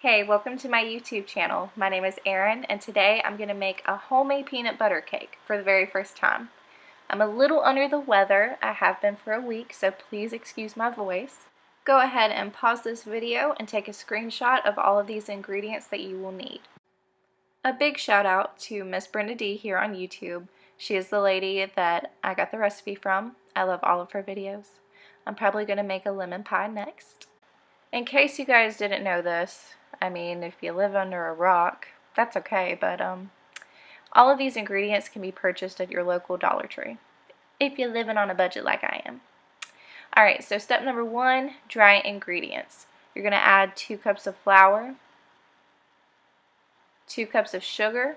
Hey, welcome to my YouTube channel. My name is Erin, and today I'm going to make a homemade peanut butter cake for the very first time. I'm a little under the weather. I have been for a week, so please excuse my voice. Go ahead and pause this video and take a screenshot of all of these ingredients that you will need. A big shout out to MsBrenda Dee here on YouTube. She is the lady that I got the recipe from. I love all of her videos. I'm probably going to make a lemon pie next. In case you guys didn't know this, I mean, if you live under a rock, that's okay, but all of these ingredients can be purchased at your local Dollar Tree, if you're living on a budget like I am. Alright, so step number 1, dry ingredients. You're going to add 2 cups of flour, 2 cups of sugar,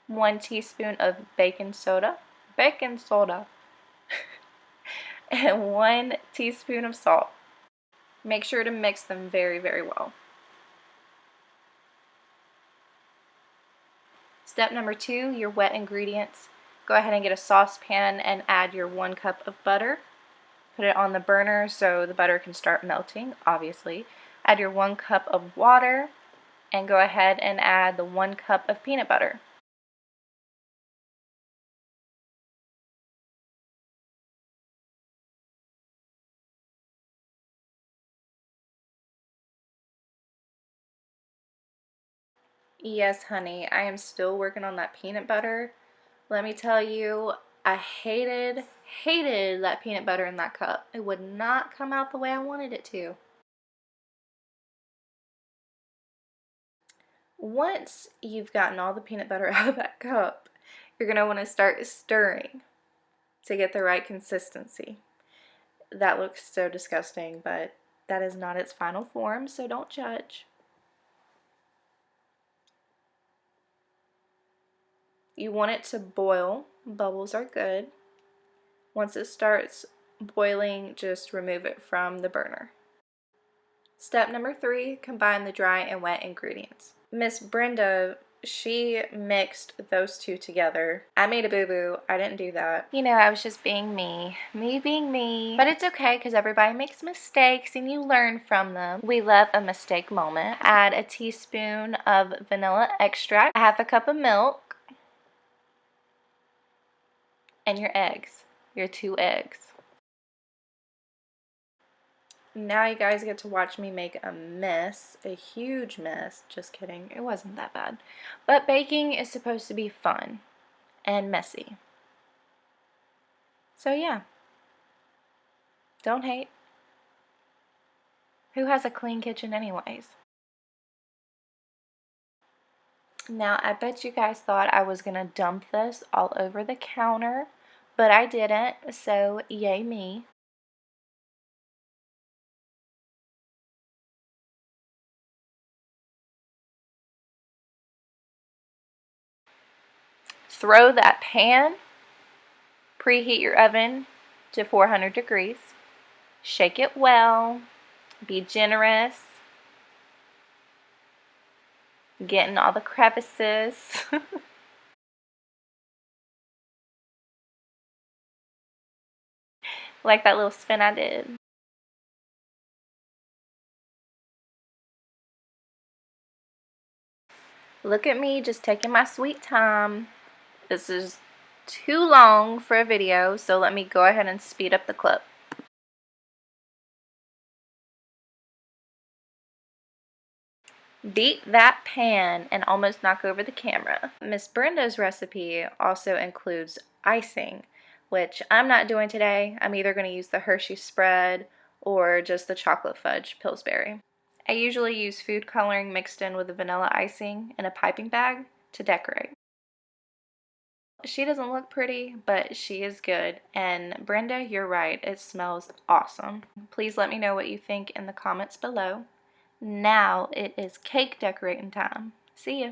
1 teaspoon of baking soda, and 1 teaspoon of salt. Make sure to mix them very, very well. Step number 2, your wet ingredients. Go ahead and get a saucepan and add your 1 cup of butter. Put it on the burner so the butter can start melting, obviously. Add your 1 cup of water and go ahead and add the 1 cup of peanut butter. Yes, honey, I am still working on that peanut butter. Let me tell you, I hated that peanut butter in that cup. It would not come out the way I wanted it to. Once you've gotten all the peanut butter out of that cup, you're going to want to start stirring to get the right consistency. That looks so disgusting, but that is not its final form, so don't judge. You want it to boil. Bubbles are good. Once it starts boiling, just remove it from the burner. Step number 3, combine the dry and wet ingredients. MsBrenda, she mixed those two together. I made a boo-boo. I didn't do that. You know, I was just being me. Me being me. But it's okay because everybody makes mistakes and you learn from them. We love a mistake moment. Add a teaspoon of vanilla extract, a half a cup of milk, and your eggs. Your 2 eggs. Now you guys get to watch me make a mess, a huge mess. Just kidding, it wasn't that bad. But baking is supposed to be fun and messy. So yeah, don't hate. Who has a clean kitchen anyways? Now I bet you guys thought I was gonna dump this all over the counter, but I didn't, so yay me. Throw that pan, preheat your oven to 400 degrees, shake it well, be generous, get in all the crevices. Like that little spin I did. Look at me just taking my sweet time. This is too long for a video, so let me go ahead and speed up the clip. Beat that pan and almost knock over the camera. MsBrenda's recipe also includes icing, which I'm not doing today. I'm either going to use the Hershey spread or just the chocolate fudge Pillsbury. I usually use food coloring mixed in with the vanilla icing in a piping bag to decorate. She doesn't look pretty, but she is good. And Brenda, you're right, it smells awesome. Please let me know what you think in the comments below. Now it is cake decorating time. See ya.